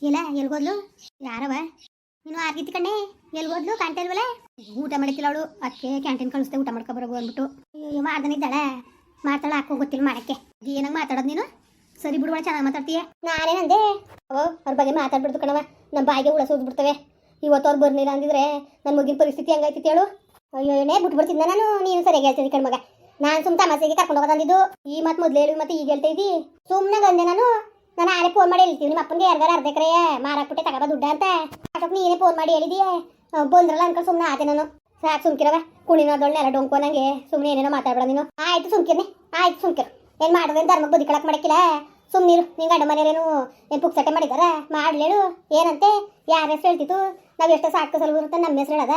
ಇಲ್ಲ ಎಲ್ಗೋದ್ಲು ಯಾರವ ನೀನು ಆರ್ಗಿತಿ ಕಣ್ಣೆ ಎಲ್ಗೋದ್ಲು ಕಾಣ್ತಾ ಇಲ್ವಲ್ಲ ಊಟ ಮಾಡಿಕ್ಕಿಲ್ಲ ಅವಳು ಅದಕ್ಕೆ ಕ್ಯಾಂಟೀನ್ ಕಳಿಸ್ದೆ ಊಟ ಮಾಡ್ಕೊ ಬರೋದು ಅಂದ್ಬಿಟ್ಟು ಅಯ್ಯೋ ಮಾಡ್ದನಿದ್ದಾಳೆ ಮಾತಾಡ ಹಾಕೋ ಗೊತ್ತಿಲ್ಲ ಮಾಡಕ್ಕೆ ಏನಂಗೆ ಮಾತಾಡೋದು ನೀನು ಸರಿ ಬಿಡುವ ಚೆನ್ನಾಗಿ ಮಾತಾಡ್ತೀಯ ನಾನೇನಂದೆ ಅವ್ರ ಬಗ್ಗೆ ಮಾತಾಡ್ಬಿಡ್ತು ಕಣವ ನಮ್ಮ ಬಾಯಿಗೆ ಹುಳ ಸೋದ್ಬಿಡ್ತವೆ ಇವತ್ತು ಅವ್ರು ಬರ್ಲಿಲ್ಲ ಅಂದಿದ್ರೆ ನನ್ನ ಮಗಿನ ಪರಿಸ್ಥಿತಿ ಹೆಂಗಾಯ್ತಿತ್ತು ಹೇಳು ಅಯ್ಯೋ ಏನೇ ಬಿಟ್ಬಿಡ್ತಿದ್ದ ನಾನು ನೀನು ಸರಿಯಾಗಿ ಹೇಳ್ತಿದ್ದಿ ಕಣ್ಮಗ ನಾನು ಸುಮ್ಮ ತಮಾಸೆಗೆ ಕರ್ಕೊಂಡು ಹೋಗೋದಂದಿದ್ದು ಈ ಮಾತು ಮೊದಲು ಹೇಳಿ ಮತ್ತೆ ಈಗ ಹೇಳ್ತಾ ಇದ್ದಿ ಸುಮ್ಮನೆ ಗಂದೆ ನಾನು ಆಳೆ ಫೋನ್ ಮಾಡಿ ಹೇಳ್ತೀವಿ ನಿಮ್ಮ ಅಪ್ಪನಿಗೆ ಯಾರಿಗಾರ ಅರ್ಧ ಎಕರೆ ಮಾರಾಕ್ಬಿಟ್ಟೆ ತಗೋಬ ದುಡ್ಡ ಅಂತ ಅಷ್ಟೊತ್ತು ನೀನೇ ಫೋನ್ ಮಾಡಿ ಹೇಳಿದೀಯೇ ಬಂದ್ರಲ್ಲ ಅನ್ಕೊಂಡು ಸುಮ್ಮನೆ ಆತೆ ನಾನು ಸಾಕು ಸುಮ್ಕಿರವ ಕುಣಿನೋದೊಳ್ಳೆ ಎಲ್ಲ ಡೊಂಕು ನಂಗೆ ಸುಮ್ಮನೆ ಏನೇನೋ ಮಾತಾಡ್ಬೇಡ ನೀನು ಆಯ್ತು ಸುಮ್ಕಿರ್ನಿ ಆಯ್ತು ಸುಮ್ಕಿರು ಏನು ಮಾಡೋದೇನು ಧರ್ಮಕ್ಕೆ ಬದುಕಿ ಕಳಕ್ ಮಾಡಕ್ಕಿಲ್ಲ ಸುಮ್ಮನಿರು ನಿಂಗೆ ಗಂಡ ಮನೆಯರೇನು ಏನು ಪುಕ್ಸಟ್ಟೆ ಮಾಡಿದಾರ ಮಾಡ್ಲೇಳು ಏನಂತೆ ಯಾರ ಹೆಸರು ಹೇಳ್ತಿತ್ತು ನಾವು ಎಷ್ಟು ಸಾಕು ಸಲ ಇರುತ್ತೆ ನಮ್ಮ ಹೆಸರು ಹೇಳದ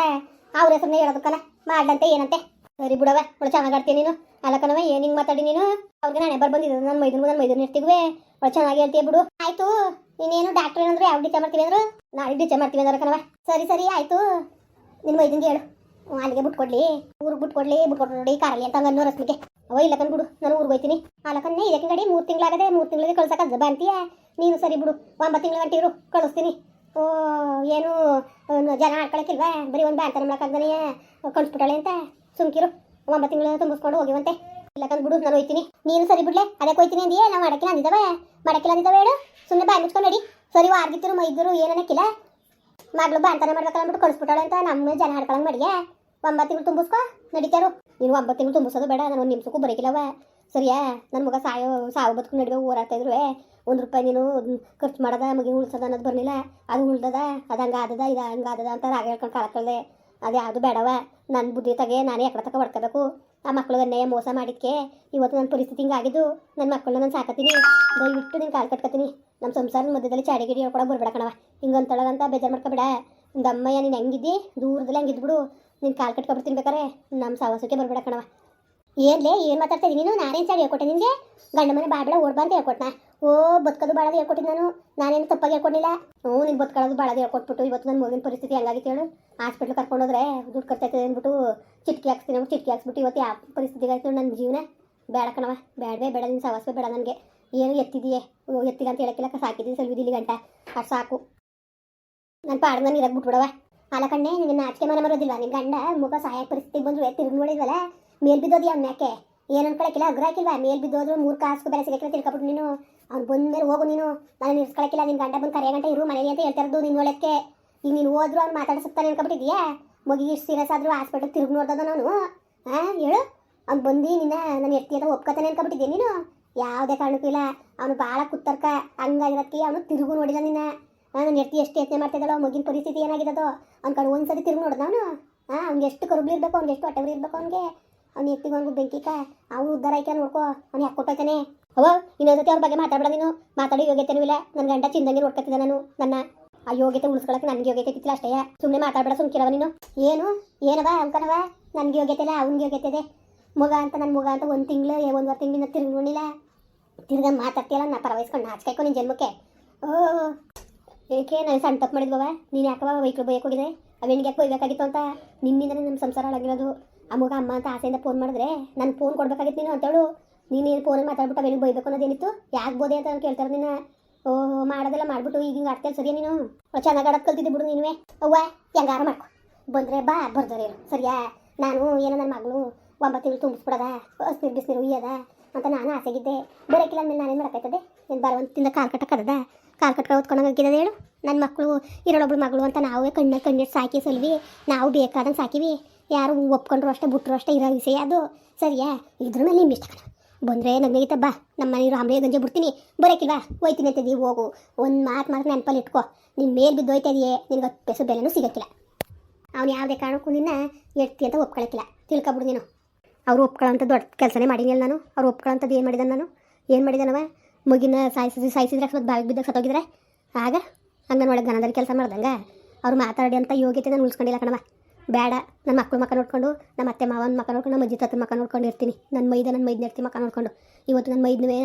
ಅವ್ರ ಹೆಸರನ್ನ ಹೇಳೋದಕ್ಕಲ್ಲ ಮಾಡ್ದಂತೆ ಏನಂತೆ ಸರಿ ಬಿಡವ ಒಳ್ಳೆ ಚೆನ್ನಾಗಿ ಆಡ್ತೀನಿ ನೀನು ಅಲ್ಲಕನವ ಏನು ಹಿಂಗೆ ಮಾತಾಡಿ ನೀನು ಅವ್ರಿಗೆ ನಾನೇ ಬಂದಿದ್ದು ನನ್ನ ಮೈದೂರು ಇರ್ತೀವಿ ಒಳ್ಳೆ ಚೆನ್ನಾಗಿ ಹೇಳ್ತೀಯ ಬಿಡು ಆಯ್ತು ನೀನೇನು ಡಾಕ್ಟ್ರ್ ಏನಂದ್ರೆ ಯಾವ ಡಿಚೆ ಮಾಡ್ತೀವಿ ಅಂದ್ರು ನಾಳೆ ಡಿಚೆ ಮಾಡ್ತೀವಿ ಅಂದ್ರೆ ಕಣವ ಸರಿ ಆಯ್ತು ನಿನ್ನ ಮೈದನ್ಗೆ ಹೇಳು ಅಲ್ಲಿಗೆ ಬಿಟ್ಕೊಡ್ಲಿ ಊರಿಗೆ ಬಿಟ್ಕೊಡ್ಲಿ ನೋಡಿ ಕಾರಲ್ಲಿ ಅಂತ ಅನ್ನೋ ರಸ್ಮಿಗೆ ಅವ ಇಲ್ಲ ಬಿಡು ನಾನು ಊರಿಗೆ ಹೋಯ್ತೀನಿ ಅಲ್ಲಕನ್ನೇ ಇದಕ್ಕೆ ಗಡಿ 3 ತಿಂಗಳಾಗದೆ 3 ತಿಂಗಳಿಗೆ ಕಳ್ಸಕ್ಕೆ ಬಂತೀಯ ನೀನು ಸರಿ ಬಿಡು 9 ತಿಂಗಳ ಗಂಟೆ ಇರು ಕಳಿಸ್ತೀನಿ ಓ ಏನು ಜನ ಆಡ್ಕೊಳಕ್ಕಿಲ್ವಾ ಬರೀ ಒಂದು ಬ್ಯಾಂಕ್ ಮಾಡಕ್ಕಾಗ್ದಾನೆ ಕಳಿಸ್ಬಿಟ್ಟಾಳೆ ಅಂತ ಸುಮ್ಕಿರು 9 ತಿಂಗಳು ತುಂಬಿಸ್ಕೊಂಡು ಹೋಗಿವಂತೆ ಇಲ್ಲಕಂದ್ ಬಿಡು ನಾನು ಹೋಯ್ತೀನಿ ನೀನು ಸರಿ ಬಿಡ್ಲೆ ಅದಕ್ಕೆ ಹೋಯ್ತೀನಿ ಅಂದಿಯೇ ನಾವು ಮಾಡಕ್ಕಿಲ್ಲ ಅಂದಿದ್ದಾವೆ ಹೇಳು ಸುಮ್ಮನೆ ಬಾಯ್ ಮುಚ್ಕೊಂಡು ನಡಿ ಸರಿ ವಾರ್ಗಿತ್ತಿರು ಮೈದ್ರು ಏನಕ್ಕಿಲ್ಲ ಮಗಳು ಬಾಂತನ ಮಾಡ್ಬೇಕಲ್ಲ ಅಂದ್ಬಿಟ್ಟು ಕಳಿಸ್ಬಿಟ್ಟಾಳೆ ಅಂತ ನಮ್ಮ ಜನ ಆಡ್ಕೊಳಂಗೆ ಮಾಡಿಯಾ 9 ತಿಂಗಳು ತುಂಬಿಸ್ಕೊ ನಡೀತಾರು ನೀನು 9 ತಿಂಗಳು ತುಂಬಿಸೋದು ಬೇಡ ನಾನು 1 ನಿಮಿಷಕ್ಕೂ ಬರೋಕಿಲ್ಲವ ಸರಿಯಾ ನನ್ನ ಮಗ ಸಾವು ಬದುಕು ನಡುವೆ ಓಡಾಡ್ತಾ ಇದ್ರು ₹1 ನೀನು ಖರ್ಚು ಮಾಡೋದ ಮಗಿನ ಉಳ್ಸೋದ ಅನ್ನೋದು ಬರಲಿಲ್ಲ ಅದು ಉಳ್ದದ ಅದು ಹಂಗಾದದ ಇದು ಹಂಗಾದದ ಅಂತ ರಾಗ ಹೇಳ್ಕೊಂಡು ಕಾಲಕ್ಕಳ್ದೆ ಅದು ಯಾವುದು ಬೇಡವ ನನ್ನ ಬುದ್ಧಿ ತಗೆ ನಾನೇ ಎಕಡೆ ತಕ ಹೊಡ್ಕೋಬೇಕು ಆ ಮಕ್ಕಳನ್ನೇ ಮೋಸ ಮಾಡಿದ್ಕೆ ಇವತ್ತು ನನ್ನ ಪರಿಸ್ಥಿತಿ ಹಿಂಗಾಗಿದ್ದು ನನ್ನ ಮಕ್ಕಳನ್ನ ನಾನು ಸಾಕತ್ತೀನಿ ದಯವಿಟ್ಟು ನೀನು ಕಾಲು ಕಟ್ಕೊತೀನಿ ನಮ್ಮ ಸಂಸಾರದ ಮಧ್ಯದಲ್ಲಿ ಚಾಡಿಗಿಡಿ ಹೇಳ್ಕೊಳಕ್ಕೆ ಬರ್ಬೇಡ ಕಣವ ಹಿಂಗಂತೊಳಗಂತ ಬೇಜಾರು ಮಾಡ್ಕೊಬೇಡ ದಮ್ಮಯ್ಯ ನೀನು ಹೆಂಗಿದ್ದಿ ದೂರದಲ್ಲಿ ಹಂಗಿದ್ಬಿಡು ನೀನು ಕಾಲು ಕಟ್ಕೊಬಿಡ್ತೀನಿ ಬೇಕಾರೆ ನಮ್ಮ ಸಾವಾಸಕ್ಕೆ ಬರ್ಬೇಡ ಕಣವ ಏನ್ಲೇ ಏನು ಮಾತಾಡ್ತಾ ಇದ್ದೀನಿ ನೀನು ನಾನೇನು ಚಾಡಿ ಹೇಳ್ಕೊಟ್ಟೆ ನಿನಗೆ ಗಂಡ ಮನೆ ಬಾಳ ಓಡ್ಬಾ ಅಂತ ಹೇಳ್ಕೊಟ್ನ ಓ ಬದುಕೋದು ಬಾಳದು ಹೇಳ್ಕೊಟ್ಟಿದ್ದು ನಾನೇನು ತಪ್ಪಾಗಿ ಹೇಳ್ಕೊಟ್ಟಿಲ್ಲ ನೀನು ಬದುಕೊಳ್ಳೋದು ಬಾಳದು ಹೇಳ್ಕೊಟ್ಬಿಟ್ಟು ಇವತ್ತು ನನ್ನ ಮಗಿನ ಪರಿಸ್ಥಿತಿ ಹೆಂಗಾಗಿತ್ತು ಹೇಳು ಹಾಸ್ಪಿಟ್ಲ್ ಕರ್ಕೊಂಡೋದ್ರೆ ದುಡ್ಡು ಖರ್ಚಾಯ್ತದೆ ಅಂದ್ಬಿಟ್ಟು ಚಿಟ್ಕಿ ಹಾಕ್ಸ್ಬಿಟ್ಟು ಇವತ್ತು ಯಾವ ಪರಿಸ್ಥಿತಿಗೆ ಆಯ್ತು ನನ್ನ ಜೀವನ ಬೇಡ ಕಣವ ಬೇಡ ನಿನ್ನ ಸವಾಸ ಬೇಡ ನನಗೆ ಏನು ಎತ್ತಿದೆಯೇ ಎತ್ತಿಲ್ಲ ಅಂತ ಹೇಳಕ್ಕಿಲ್ಲ ಸಾಕಿದ್ದೀನಿ ಸಲ್ವಿದಿಲ್ಲಿ ಗಂಟ ಅಷ್ಟು ಸಾಕು ನನ್ನ ಪಾಡಿಗೆ ನಾನು ಇರಕ್ಕೆ ಬಿಟ್ಬಿಡವ ಅಲ್ಲ ಕಣ್ಣೆ ನಿನ್ನ ನಾಚಿಕೆ ಮನೆ ಬರೋದಿಲ್ಲ ನಿನ್ನ ಗಂಡ ಮುಖ ಸಹಾಯ ಪರಿಸ್ಥಿತಿಗೆ ಬಂದ್ರು ತಿರುಗಿ ನೋಡಿದ್ವಲ್ಲ ಮೇಲ್ ಬಿದ್ದೋದು ಯಾಕೆ ಏನು ಅನ್ಕೊಳಕ್ಕಿಲ್ಲ ಅಗ್ರ ಹಾಕಿಲ್ವಾ ಮೇಲ್ ಬಿದ್ದೋದ್ರು 3 ಕಾಸು ಬೇರೆ ಸಿಗಕ್ಕಿಲ್ಲ ತಿಳ್ಕೊಬಿಟ್ಟು ನೀನು ಅವ್ನು ಬಂದ್ಮೇಲೆ ಹೋಗು ನೀನು ನಾನು ಇರ್ಸ್ಕೊಳಕ್ಕಿಲ್ಲ ನಿನ್ನ ಗಂಡ ಬಂದು ಕರೆಯ ಗಂಟೆ ಇರು ಮನೆಗೆ ಅಂತ ಹೇಳ್ತಾ ಇರೋದು ನಿನ್ನ ಒಳಕ್ಕೆ ಈಗ ನೀನು ಹೋದ್ರು ಅವ್ನು ಮಾತಾಡಿಸ್ತಾನೆ ಅನ್ಕೊಬಿಟ್ಟಿದ್ಯಾ ಮಗಿ ಇಷ್ಟು ಸೀರಿಯಸ್ ಆದರೂ ಹಾಸ್ಪಿಟಲ್ ತಿರುಗಿ ನೋಡ್ದದ ನಾನು ಹೇಳು ಅವ್ನು ಬಂದು ನಿನ್ನ ನಾನು ಎತ್ತಿ ಅಂತ ಒಪ್ಕೊತಾನೆ ಅನ್ಕೊಬಿಟ್ಟಿದ್ದೆ ನೀನು ಯಾವುದೇ ಕಾರಣಕ್ಕೂ ಇಲ್ಲ ಅವನು ಭಾಳ ಕುತ್ತರ್ಕ ಹಂಗಾಗಿರೋದಕ್ಕೆ ಅವನು ತಿರುಗು ನೋಡಿಲ್ಲ ನಿನ್ನ ನಾನು ಎತ್ತಿ ಎಷ್ಟು ಯತ್ನೆ ಮಾಡ್ತಿದ್ದಳು ಮಗಿನ ಪರಿಸ್ಥಿತಿ ಏನಾಗಿದ್ದೋ ಅವ್ನ ಕಡೆ ಒಂದ್ಸರಿ ತಿರುಗಿ ನೋಡ್ದ ಅವನು ಅವ್ನಿಗೆ ಎಷ್ಟು ಕರುಬ್ಲಿರ್ಬೇಕು ಅವ್ನಿಗೆ ಎಷ್ಟು ಹೊಟ್ಟೆವ್ರಿ ಇರ್ಬೇಕು ಅವ್ನಿಗೆ ಅವ್ನು ಎತ್ತಿಗೊಂಡು ಬೆಂಕಿಕ ಅವ್ನು ಉದ್ದಾರ ಆಯ್ಕೆ ನೋಡ್ಕೊ ಅವ್ನು ಯಾಕೆ ಕೊಟ್ಟೋಯ್ತಾನೆ ಇನ್ನೊಂದ್ಸತಿ ಅವ್ರ ಬಗ್ಗೆ ಮಾತಾಡ್ಬೇಡ ನೀನು ಮಾತಾಡೋ ಯೋಗ್ಯತೆನೂ ಇಲ್ಲ ನನ್ನ ಗಂಡ ಚಿಂದಂಗೆ ನೋಡ್ಕೊತಿದ್ದ ನಾನು ನನ್ನ ಆ ಯೋಗ್ಯತೆ ಉಳಿಸ್ಕೊಳಕ್ಕೆ ನನಗೆ ಯೋಗ್ಯತೆ ಇತ್ತಿಲ್ಲ ಅಷ್ಟೇ ಸುಮ್ಮನೆ ಮಾತಾಡ್ಬೇಡ ಸುಮ್ಕಿರವ ನೀನು ಏನವ ಅಂಕನವ ನನಗೆ ಯೋಗ್ಯತೆ ಇಲ್ಲ ಅವ್ನಿಗೆ ಯೋಗ್ಯತೆ ಇದೆ ಮಗ ಅಂತ ನನ್ನ ಮಗ ಅಂತ 1 ತಿಂಗಳು 1.5 ತಿಂಗಳಿಂದ ತಿರುಗಿ ನೋಡಿಲ್ಲ ತಿರ್ಗ ಮಾತಾಡ್ತೀಯಲ್ಲ ನಾ ಪರವಹಿಸ್ಕೊಂಡು ನಾಚ್ಕಾಯ್ಕೊ ನಿನ್ನ ಜನ್ಮಕ್ಕೆ ಏಕೆ ನಾನು ಸಣ್ಣ ತಪ್ಪು ಮಾಡಿದ್ವವ ನೀನು ಯಾಕವ ವೈಕ್ಳು ಬೈಯಕ್ಕೆ ಹೋಗಿದೆ ಅವೇನಿಗೆ ಯಾಕೆ ಬೈಬೇಕಾಗಿತ್ತು ಅಂತ ನಿನ್ನಿಂದನೇ ನಮ್ಮ ಸಂಸಾರ ಹಾಳಾಗಿರೋದು ಆ ಮಗ ಅಮ್ಮ ಅಂತ ಆಸೆಯಿಂದ ಫೋನ್ ಮಾಡಿದ್ರೆ ನಾನು ಫೋನ್ ಕೊಡ್ಬೇಕಾಗಿತ್ತು ನೀನು ಅಂತೇಳು ನೀನು ಫೋನಲ್ಲಿ ಮಾತಾಡ್ಬಿಟ್ಟು ಅವೇನಿಗೆ ಬೈಬೇಕು ಅನ್ನೋದೇನಿತ್ತು ಯಾಕೆ ಬೋದೆ ಅಂತ ನಾನು ಕೇಳ್ತಾರೆ ನೀನು ಮಾಡೋದೆಲ್ಲ ಮಾಡ್ಬಿಟ್ಟು ಈಗ ಹಿಂಗೆ ಆಡ್ತೇನೆ ಸರಿಯಾ ನೀನು ಚೆನ್ನಾಗಿ ಆಡೋದು ಕಲ್ತಿದ್ದೆ ಬಿಡು ನೀನುವೇ ಅವ್ವ ಹೆಂಗಾರ ಮಾಡ್ಕೊ ಬಂದರೆ ಬರ್ತಾರೆ ಸರಿಯಾ ನಾನು ಏನೋ ನನ್ನ ಮಗಳು 9 ತಿಂಗಳು ತುಂಬಿಸ್ಬಿಡದ ಬಿಸಿನೀರು ಉಯ್ಯದ ಅಂತ ನಾನು ಆಸೆಗಿದ್ದೆ ಬರೋಕ್ಕಿಲ್ಲ ಅಂದಮೇಲೆ ನಾನೇನು ಮಾಡೋಕ್ಕಾಯ್ತದೆ ಏನು ಬರವಂತಿಂದ ಕಾಲು ಕಟ್ಟಕ್ಕದ ಕಾಲು ಕಟ್ಕೊಂಡು ಹೊತ್ಕೊಂಡು ಹಾಕಿರೋದು ಹೇಳು ನನ್ನ ಮಕ್ಕಳು ಇರೋಳೊಬ್ಳು ಮಗಳು ಅಂತ ನಾವೇ ಕಣ್ಣಿಟ್ಟು ಸಾಕಿ ಸಲ್ವಿ ನಾವು ಬೇಕಾದಂಗೆ ಸಾಕಿವಿ ಯಾರು ಒಪ್ಕೊಂಡ್ರು ಅಷ್ಟೇ ಬಿಟ್ಟರು ಅಷ್ಟೇ ಇರೋ ವಿಷಯ ಅದು ಸರಿಯಾ ಇದ್ರ ಮೇಲೆ ನಿಮ್ಮ ಇಷ್ಟ ಕಣ ಬಂದರೆ ನನಗೆ ಬಾ ನಮ್ಮ ಮನೆ ರಾಮರೇ ಗಂಜೆ ಬಿಡ್ತೀನಿ ಬರೋಕ್ಕಿಲ್ವಾ ಹೋಯ್ತೀನಿ ಅಂತಿದ್ದೀವಿ ಹೋಗು ಒಂದು ಮಾತು ನೆನಪಲ್ಲಿ ಇಟ್ಕೊ ನಿನ್ನ ಮೇಲೆ ಬಿದ್ದು ಹೋಯ್ತಿದೆಯೇ ನಿನಗೆ ಪೆಸು ಬೆಲೆನೂ ಸಿಗೋಕ್ಕಿಲ್ಲ ಅವ್ನು ಯಾವುದೇ ಕಾರಣಕ್ಕೂ ನಿನ್ನ ಎಡ್ತಿ ಅಂತ ಒಪ್ಕೊಳಕ್ಕಿಲ್ಲ ತಿಳ್ಕೊಬಿಡು ನೀನು ಅವ್ರು ಒಪ್ಕೊಳ್ಳೋಂಥ ದೊಡ್ಡ ಕೆಲಸನೇ ಮಾಡಿಲ್ಲ ನಾನು ಅವ್ರು ಒಪ್ಕೊಳ್ಳೋಂಥದ್ದು ಏನು ಮಾಡಿದಾನವ ಮಗಿನ ಸಾಯಿಸಿದ್ರೆ ಸ್ವಲ್ಪ ಬಾವಿಗೆ ಬಿದ್ದಾಗ ಸತ್ತೋಗಿದ್ರೆ ಆಗ ಹಂಗೆ ಒಳಗೆ ಗನದಲ್ಲಿ ಕೆಲಸ ಮಾಡ್ದಂಗೆ ಅವ್ರು ಮಾತಾಡಿ ಅಂತ ಯೋಗ್ಯತೆ ನಾನು ಉಳಿಸ್ಕೊಂಡಿಲ್ಲ ಕಣವ ಬೇಡ ನನ್ನ ಮಕ್ಕ ನೋಡ್ಕೊಂಡು ನಮ್ಮ ಅತ್ತೆ ಮಾವನ ಮಕ್ಕ ನೋಡ್ಕೊಂಡು ನಮ್ಮ ಅಜ್ಜಿ ತಾತನ ಮಕ್ಕ ನೋಡ್ಕೊಂಡು ಇರ್ತೀನಿ ನನ್ನ ಮೈದನ ಇರ್ತೀನಿ ಮಕ್ಕ ನೋಡ್ಕೊಂಡು ಇವತ್ತು ನನ್ನ ಮೈದನೇ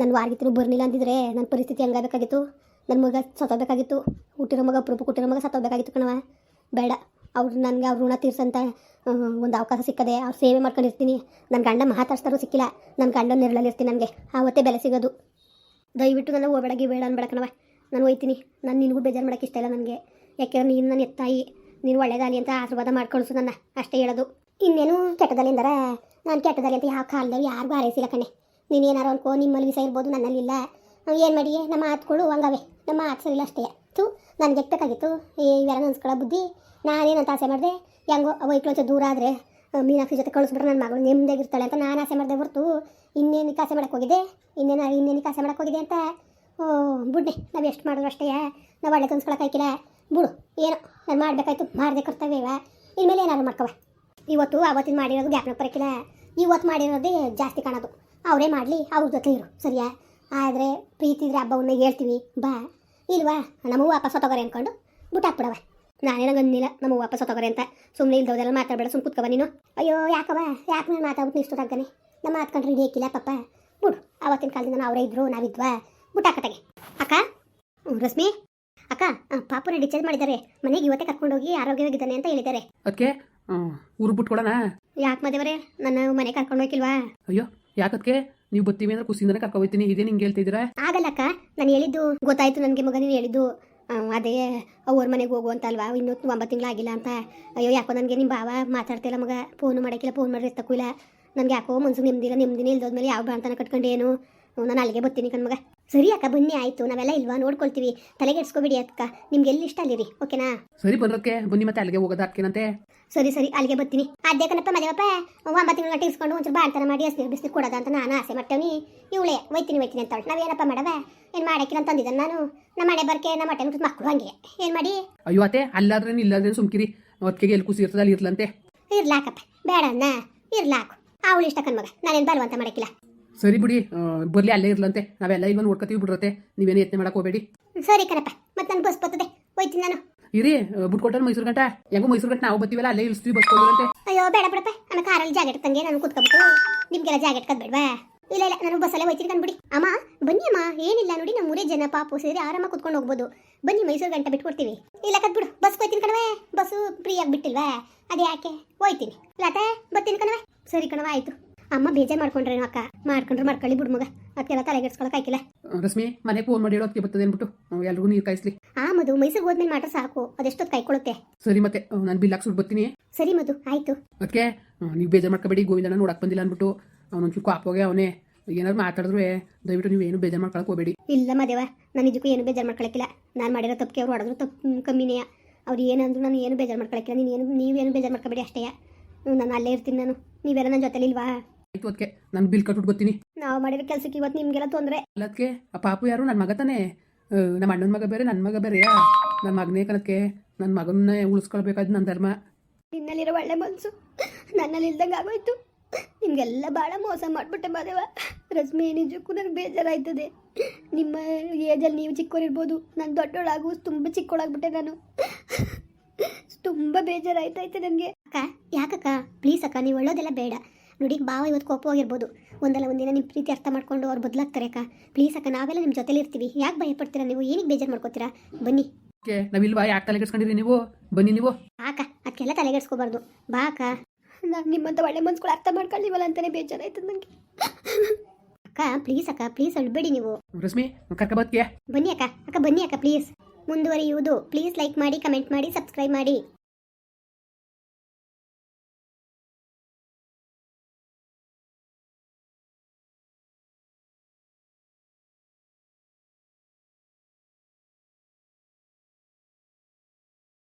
ನನ್ನ ವಾರ್ಗಿತ್ತು ಬರಲಿಲ್ಲ ಅಂದಿದ್ರೆ ನನ್ನ ಪರಿಸ್ಥಿತಿ ಹೆಂಗಾಗಬೇಕಾಗಿತ್ತು ನನ್ನ ಮಗ ಸತ್ತೋಬೇಕಾಗಿತ್ತು ಹುಟ್ಟಿರೋ ಮಗ ಅಪರೂಪ ಹುಟ್ಟಿರೋ ಮಗ ಸತ್ತೋಬೇಕಾಗಿತ್ತು ಕಣವ ಬೇಡ ಅವ್ರು ನನಗೆ ಅವ್ರ ಋಣ ತೀರ್ಸಂತ ಒಂದು ಅವಕಾಶ ಸಿಕ್ಕದೆ ಅವ್ರು ಸೇವೆ ಮಾಡ್ಕೊಂಡಿರ್ತೀನಿ ನನ್ನ ಗಂಡ ಮಾತಾಡ್ಸ್ತಾರೋ ಸಿಕ್ಕಿಲ್ಲ ನನ್ನ ಗಂಡ ನೆರಳಲ್ಲಿ ಇರ್ತೀನಿ ನನಗೆ ಆವತ್ತೇ ಬೆಲೆ ಸಿಗೋದು ದಯವಿಟ್ಟು ನನ್ನ ಹೋಗಬೇಡಗಿ ಬೇಡ ಅನ್ಬೇಡ ಕಣವ ನಾನು ಹೋಯ್ತೀನಿ. ನಾನು ನಿನಗೂ ಬೇಜಾರು ಮಾಡೋಕ್ಕೆ ಇಷ್ಟ ಇಲ್ಲ ನನಗೆ. ಯಾಕೆಂದ್ರೆ ನೀನು ನನ್ನ ಎತ್ತಾಯಿ, ನೀನು ಒಳ್ಳೇದಾಗಲಿ ಅಂತ ಆಶೀರ್ವಾದ ಮಾಡಿ ಕಳಿಸು ನನ್ನ, ಅಷ್ಟೇ ಹೇಳೋದು. ಇನ್ನೇನು ಕೆಟ್ಟದಲ್ಲಿಂದರೆ ನಾನು ಕೆಟ್ಟದಲ್ಲಿ ಅಂತ ಯಾವ ಕಾಲದಲ್ಲಿ ಯಾರಿಗೂ ಹಾರೈಸಿಲ್ಲ ಕಣೆ. ನೀನು ಏನಾರು ಅನ್ಕೋ, ನಿಮ್ಮಲ್ಲಿ ವಿಷಯ ಇರ್ಬೋದು, ನನ್ನಲ್ಲಿಲ್ಲ. ಏನು ಮಾಡಿ ನಮ್ಮ ಮಾತುಗಳು ಹಂಗವೆ, ನಮ್ಮ ಮಾತು ಸರಿಯಿಲ್ಲ ಅಷ್ಟೇ. ನನಗೆ ಎಟ್ಟಬೇಕಾಗಿತ್ತು ಇವೆಲ್ಲ ಅನ್ಸ್ಕೊಳ್ಳೋ ಬುದ್ಧಿ. ನಾನೇನಂತ ಆಸೆ ಮಾಡಿದೆ, ಹೆಂಗೋ ವೈಕ್ಳು ಒಂಚೂರು ದೂರ ಆದರೆ ಮೀನಾಕ್ಷಿ ಜೊತೆ ಕಳಿಸ್ಬಿಟ್ರೆ ನನ್ನ ಮಗಳು ನೆಮ್ಮದಿಯಾಗಿರ್ತಾಳೆ ಅಂತ ನಾನು ಆಸೆ ಮಾಡಿದೆ ಹೊರತು ಇನ್ನೇನಕ್ಕೆ ಆಸೆ ಮಾಡೋಕ್ಕೆ ಹೋಗಿದೆ, ಇನ್ನೇನಕ್ಕೆ ಆಸೆ ಮಾಡೋಕ್ಕೆ ಹೋಗಿದೆ ಅಂತ. ಬಿಡ್ನೆ, ನಾವು ಎಷ್ಟು ಮಾಡಿದ್ರು ಅಷ್ಟೇ. ನಾವು ಒಳ್ಳೆ ಕನ್ಸ್ಕೊಳಕ್ಕಾಯ್ಕಿಲ್ಲ ಬಿಡು. ಏನೋ ನಾನು ಮಾಡಬೇಕಾಯ್ತು, ಮಾಡದೆ ಕರ್ತವ್ಯವ. ಇನ್ಮೇಲೆ ಏನಾದ್ರು ಮಾಡ್ಕವ. ಇವತ್ತು ಅವತ್ತಿನ ಮಾಡಿರೋದು ಜ್ಞಾಪನ ಬರೋಕ್ಕಿಲ್ಲ, ಇವತ್ತು ಮಾಡಿರೋದೇ ಜಾಸ್ತಿ ಕಾಣೋದು. ಅವರೇ ಮಾಡಲಿ, ಅವ್ರ ಜೊತೆ ಇರು, ಸರಿಯಾ? ಆದರೆ ಪ್ರೀತಿ ಇದ್ರೆ ಹಬ್ಬವನ್ನ ಹೇಳ್ತೀವಿ ಬಾ, ಇಲ್ವಾ ನಮಗೂ ವಾಪಸ್ ಹೊತ್ತೋಗಾರೆ ಅಂದ್ಕೊಂಡು ಬಿಟ್ಟಾಕ್ಬಿಡವ. ನಾನೇನಾಗ ಅಂದಿಲ್ಲ ನಮಗೆ ವಾಪಸ್ ಹೊತ್ತೋಗಾರೆ ಅಂತ. ಸುಮ್ಮನೆ ಇಲ್ದೋದೆಲ್ಲ ಮಾತಾಡಬೇಡ, ಸುಮ್ಮನೆ ಕುತ್ಕವ ನೀನು. ಅಯ್ಯೋ ಯಾಕವ, ಯಾಕೆ ನಾನು ಮಾತಾಡ್ಬಿಟ್ಟು ಇಷ್ಟು ತಗ್ಗನೆ ನಮ್ಮ ಮಾತ್ಕೊಂಡ್ರೆ ಹಿಡಿಯಕ್ಕಿಲ್ಲ ಪಾಪ. ಬಿಡು, ಆವತ್ತಿನ ಕಾಲದಿಂದ ಅವರೇ ಇದ್ರು, ನಾವಿದ್ವಾ, ಬಿಟ್ಟಾಕತ್ತಾಗೆ. ಅಕ್ಕ, ರಶ್ಮಿ ಅಕ್ಕ, ಪಾಪುನ ಡಿಸ್ಚಾರ್ಜ್ ಮಾಡಿದ್ದಾರೆ, ಮನೆಗೆ ಇವತ್ತೇ ಕರ್ಕೊಂಡೋಗಿ ಆರೋಗ್ಯವಾಗಿದ್ದಾನೆ ಅಂತ ಹೇಳಿದ್ದಾರೆ. ಅದಕ್ಕೆ ಊರು ಬಿಟ್ಕೊಡೋಣ? ಯಾಕೆ ಮದೇವರೇ, ನನ್ನ ಮನೆ ಕರ್ಕೊಂಡು ಹೋಗಿಲ್ವಾ? ಅಯ್ಯೋ ಯಾಕದಕ್ಕೆ, ನೀವು ಬರ್ತೀವಿ ಅಂದ್ರೆ ಖುಷಿಯಿಂದನೇ ಕರ್ಕೊಬರ್ತೀನಿ, ಇದೇ ನಿಂಗೆ ಹೇಳ್ತಿದ್ದೀರಾ? ಆಗಲ್ಲ ಅಕ್ಕ, ನಾನು ಹೇಳಿದ್ದು ಗೊತ್ತಾಯ್ತು ನನಗೆ ಮಗ, ನೀನು ಹೇಳಿದ್ದು ಅದೇ ಅವ್ರ ಮನೆಗೆ ಹೋಗು ಅಂತ ಅಲ್ವಾ, ಇನ್ನೂ 9 ತಿಂಗಳಾಗಿಲ್ಲ ಅಂತ. ಅಯ್ಯೋ ಯಾಕೋ ನನಗೆ ನಿಮ್ಮ ಭಾವ ಮಾತಾಡ್ತಿಲ್ಲ ಮಗ, ಫೋನು ಮಾಡೋಕ್ಕಿಲ್ಲ, ಫೋನ್ ಮಾಡಿದ್ರೆ ಎತ್ತಕ್ಕೂ ಇಲ್ಲ. ನನಗೆ ಯಾಕೋ ಮನ್ಸಿಗೆ ನೆಮ್ಮದಿನೇ ಇಲ್ದೋದ್ಮೇಲೆ ಯಾವ ಬಾಂತನ ಕಟ್ಕೊಂಡೇನು, ನಾನು ಅಲ್ಲಿಗೆ ಬರ್ತೀನಿ ಕಣ್ಮಗ. ಸರಿ ಅಕ್ಕ, ಬನ್ನಿ, ಆಯಿತು, ನಾವೆಲ್ಲ ಇಲ್ವಾ ನೋಡ್ಕೊಳ್ತೀವಿ, ತಲೆಗೆಡ್ಸ್ಕೊಬಿಡಿ ಅಕ್ಕ, ನಿಮ್ಗೆ ಎಲ್ಲಿ ಇಷ್ಟ ಅಲ್ಲಿರಿ, ಓಕೆನಾ? ಸರಿ ಬರೋದಕ್ಕೆ ಬನ್ನಿ, ಮತ್ತೆ ಅಲ್ಲಿಗೆ ಹೋಗೋದು ಅದಕ್ಕೇನಂತೆ. ಸರಿ ಅಲ್ಲಿಗೆ ಬರ್ತೀನಿ. ಅದೇ ಕಣಪ್ಪ ಮದೇವಪ್ಪ, 9 ತಿಂಗಳ ಗಂಟೆ ಇಸ್ಕೊಂಡು ಒಂಚೂರು ಬಾಳ್ತನ ಮಾಡಿ ಬಿಸಿಲು ಕೊಡೋದ ಅಂತ ನಾನು ಆಸೆ ಮಾಡ್ತೇವೆ. ಇವಳೇ ಒಯ್ತೀನಿ ಅಂತ ನಾವೇನಪ್ಪ ಮಾಡವ, ಏನು ಮಾಡೋಕ್ಕಿಲ್ಲ ಅಂತ ಅಂದಿದ್ದಾನೆ ನಾನು. ನಮ್ಮ ಮನೆ ಬರ್ಕೆ ನಮ್ಮ ಹೊಟ್ಟೆ ಮುಟ್ಟಿದ ಮಕ್ಕಳು ಹಂಗೆ ಏನು ಮಾಡಿ. ಅಯ್ಯೋ ಅತ್ತೆ, ಅಲ್ಲಾದ್ರೆ ಇಲ್ಲಾದ್ರೆ ಸುಮ್ಕಿರಿ, ಅದಕ್ಕೆ ಎಲ್ಲಿ ಖುಷಿ ಇರ್ತದೆ ಅಲ್ಲಿ ಇರ್ಲಂತೆ. ಇರ್ಲಾಕಪ್ಪ, ಬೇಡ ಅನ್ನ ಇರ್ಲಾಕು, ಅವಳು ಇಷ್ಟ ಕಣ್ಮಗ, ನಾನೇನು ಬಲ್ವಂತ ಮಾಡೋಕ್ಕಿಲ್ಲ. ಸರಿ ಬಿಡಿ, ಬರ್ಲಿ ಅಲ್ಲೇ ಇರ್ಲಂತೆ, ನಾವೆಲ್ಲ ಇಲ್ವ ನೋಡ್ಕೊತೀವಿ ಬಿಡ್ರತ್ತೆ, ನೀವೇನು ಯತ್ನೆ ಮಾಡಕ್ಕೆ ಹೋಗಬೇಡಿ. ಸರಿ ಕಣಪ್ಪ, ಮತ್ತೆ ನಾನು ಬಸ್ ಬರ್ತದೆ, ಹೋಯ್ತೀನಿ ನಾನು. ಇರಿ, ಬಿಟ್ಕೊಟ್ರೆ ಮೈಸೂರು ಗಂಟ, ಹೆಂಗೋ ಮೈಸೂರು ಗಂಟ ನಾವು ಬರ್ತೀವಲ್ಲ, ಅಲ್ಲೇ ಇಳಿಸ್ತೀವಿ ಬಸ್ ಹೋಗಿರಂತೆ. ಅಯ್ಯೋ ಬೇಡ ಬಿಡಪ್ಪ, ನನ್ನ ಕಾರಲ್ಲಿ ಜಾಕೆಟ್ ತಂಗೆ ನಾನು ಕೂತ್ಕೊಬಿಟ್ಟು ನಿಮ್ಗೆಲ್ಲ ಜಾಕೆಟ್ ಕದ್ಬೇಡ್ವಾ? ಇಲ್ಲ ನಾನು ಬಸ್ಸಲ್ಲೇ ಹೋಯ್ತೀನಿ ಕಂಡ್ಬಿಡಿ. ಅಮ್ಮ ಬನ್ನಿ ಅಮ್ಮ, ಏನಿಲ್ಲ ನೋಡಿ, ನಮ್ಮ 3 ಜನ ಪಾಪು ಸೇರಿ ಆರಾಮಾಗಿ ಕುತ್ಕೊಂಡು ಹೋಗ್ಬೋದು. ಬನ್ನಿ, ಮೈಸೂರು ಗಂಟೆ ಬಿಟ್ಕೊಡ್ತೀವಿ. ಇಲ್ಲ ಕದ್ಬಿಡು, ಬಸ್ ಹೋಯ್ತೀನಿ ಕಣವೆ, ಬಸ್ಸು ಫ್ರೀ ಆಗಿಬಿಟ್ಟಿಲ್ವಾ, ಅದೇ ಯಾಕೆ ಹೋಯ್ತೀನಿ. ಲಾತೆ ಬರ್ತೀನಿ ಕಣವೆ. ಸರಿ ಕಣವ, ಆಯಿತು. ಅಮ್ಮ ಬೇಜಾರು ಮಾಡ್ಕೊಂಡ್ರೇನು ಅಕ್ಕ? ಮಾಡ್ಕೊಳ್ಳಿ ಬಿಡು ಮಗ, ಅದಕ್ಕೆಲ್ಲ ತಲೆಗೆಡ್ಸ್ಕೊಳಕ್ ಆಯ್ಕಿಲ್ಲ. ರಶ್ಮಿ ಮನೆಗೆ ಫೋನ್ ಮಾಡಿ ಹೇಳೋದಕ್ಕೆ ಬರ್ತದೆ ಅಂದ್ಬಿಟ್ಟು ಎಲ್ರಿಗೂ ನೀರು ಕಾಯಿಸ್ಲಿ. ಮಧು, ಮೈಸೂರಿಗೆ ಹೋದ್ಮೇಲೆ ಮಾತ್ರ ಸಾಕು, ಅದೆಷ್ಟೊತ್ತು ಕೈಕೊಳ್ಳುತ್ತೆ. ಸರಿ, ಮತ್ತೆ ನಾನು ಬಿಲ್ ಹಾಕ್ಸ್ಬಿಟ್ಟು ಬರ್ತೀನಿ. ಸರಿ ಮಧು, ಆಯಿತು. ಅದಕ್ಕೆ ನೀವು ಬೇಜಾರು ಮಾಡ್ಕೋಬೇಡಿ, ಗೋವಿಂದನ ನೋಡಕ್ಕೆ ಬಂದಿಲ್ಲ ಅಂದ್ಬಿಟ್ಟು ಅವನೊಂಚೂರು ಕಾಪೋಗೆ ಅವನೇ ಏನಾದ್ರು ಮಾತಾಡಿದ್ರು ದಯವಿಟ್ಟು ನೀವೇನು ಬೇಜಾರು ಮಾಡ್ಕೊಳಕ್ಕೆ ಹೋಗಬೇಡಿ. ಇಲ್ಲ ಮದೇವ, ನಾನು ಇದಕ್ಕೂ ಏನು ಬೇಜಾರು ಮಾಡ್ಕೊಳಕ್ಕಿಲ್ಲ. ನಾನು ಮಾಡಿರೋ ತಪ್ಪಿಗೆ ಅವ್ರು ಹೊಡೆದ್ರು ತಪ್ಪು ಕಮ್ಮಿನೇ. ಅವ್ರು ಏನಂದ್ರು ನಾನು ಏನು ಬೇಜಾರು ಮಾಡ್ಕೊಳಕ್ಕಿಲ್ಲ. ನೀವೇನು ಬೇಜಾರು ಮಾಡ್ಕೋಬೇಡಿ ಅಷ್ಟೇ. ನಾನು ಅಲ್ಲೇ ಇರ್ತೀನಿ, ನೀವೆಲ್ಲ ನನ್ನ ಜೊತೆಲಿ ಇಲ್ವಾ? ಆಯ್ತು, ಅದಕ್ಕೆ ನಾನು ಬಿಲ್ ಕಟ್ಬಿಟ್ಟು ಬರ್ತೀನಿ. ನಾವು ಮಾಡಿರೋ ಕೆಲಸಕ್ಕೆ ಇವತ್ತು ನಿಮಗೆಲ್ಲ ತೊಂದರೆ. ಅಲ್ಲದಕ್ಕೆ ಆ ಪಾಪು ಯಾರು? ನನ್ನ ಮಗ ತಾನೇ, ನಮ್ಮ ಅಣ್ಣನ ಮಗ ಬೇರೆ, ನನ್ನ ಮಗ ಬೇರೆಯಾ? ನನ್ನ ಮಗನೇ ಕಣಕ್ಕೆ, ನನ್ನ ಮಗನ್ನ ಉಳಿಸ್ಕೊಳ್ಬೇಕಾದ್ ನನ್ನ ಧರ್ಮ. ನಿನ್ನಲ್ಲಿರೋ ಒಳ್ಳೆ ಮನಸ್ಸು ನನ್ನಲ್ಲಿ ಇಲ್ದಂಗೆ ಆಗೋಯ್ತು. ನಿಮಗೆಲ್ಲ ಭಾಳ ಮೋಸ ಮಾಡಿಬಿಟ್ಟೆ ಮದೇವ. ರಶ್ಮಿ, ನಿಜಕ್ಕೂ ನನಗೆ ಬೇಜಾರಾಯ್ತದೆ. ನಿಮ್ಮ ಏಜಲ್ಲಿ ನೀವು ಚಿಕ್ಕವರಿರ್ಬೋದು, ನಾನು ದೊಡ್ಡೋಳಾಗು ತುಂಬ ಚಿಕ್ಕವಳಾಗ್ಬಿಟ್ಟೆ ನಾನು. ತುಂಬ ಬೇಜಾರಾಯ್ತೈತೆ ನನಗೆ. ಅಕ್ಕ, ಯಾಕಕ್ಕ? ಪ್ಲೀಸ್ ಅಕ್ಕ, ನೀವು ಒಳ್ಳೋದೆಲ್ಲ ಬೇಡ ನೋಡಿ. ಭಾವ ಇವತ್ತು ಕೋಪವಾಗಿರ್ಬೋದು, ಒಂದಲ್ಲ ಒಂದಿನ ನಿಮ್ಮ ಪ್ರೀತಿ ಅರ್ಥ ಮಾಡ್ಕೊಂಡು ಅವ್ರು ಬದಲಾಗ್ತಾರೆ ಅಕ್ಕ. ಪ್ಲೀಸ್ ಅಕ್ಕ, ನಾವೆಲ್ಲ ನಿಮ್ಮ ಜೊತೆಲಿ ಇರ್ತೀವಿ. ಯಾಕೆ ಭಯ ಪಡ್ತೀರಾ ನೀವು? ಏನಕ್ಕೆ ಬೇಜಾರು ಮಾಡ್ಕೋತೀರಾ? ಬನ್ನಿ. ನಾವಿಲ್ವಾ? ಯಾಕೆ ತಲೆಗೆಡ್ಸ್ಕೊಂಡಿರಿ ನೀವು? ಬನ್ನಿ ನೀವು. ಅಕ್ಕ, ಅದಕ್ಕೆಲ್ಲ ತಲೆಗೆಡ್ಸ್ಕೊಬಾರ್ದು, ಬಾ ಅಕ್ಕ. ನಾನು ನಿಮ್ಮಂತ ಒಳ್ಳೆ ಮನ್ಸ್ಗಳು ಅರ್ಥ ಮಾಡ್ಕೊಳ್ಳಿವಲ್ಲ ಅಂತಾನೆ ಬೇಜಾರಾಯ್ತದೆ ನನಗೆ. ಅಕ್ಕ ಪ್ಲೀಸ್ ಅಕ್ಕ, ಪ್ಲೀಸ್ ಅಳ್ಬೇಡಿ ನೀವು. ರಶ್ಮಿ ಕರ್ಕಬತ್ತೀಯ? ಬನ್ನಿ ಅಕ್ಕ, ಬನ್ನಿ ಅಕ್ಕ ಪ್ಲೀಸ್. ಮುಂದುವರಿಯುವುದು. ಪ್ಲೀಸ್ ಲೈಕ್ ಮಾಡಿ, ಕಮೆಂಟ್ ಮಾಡಿ, ಸಬ್ಸ್ಕ್ರೈಬ್ ಮಾಡಿ.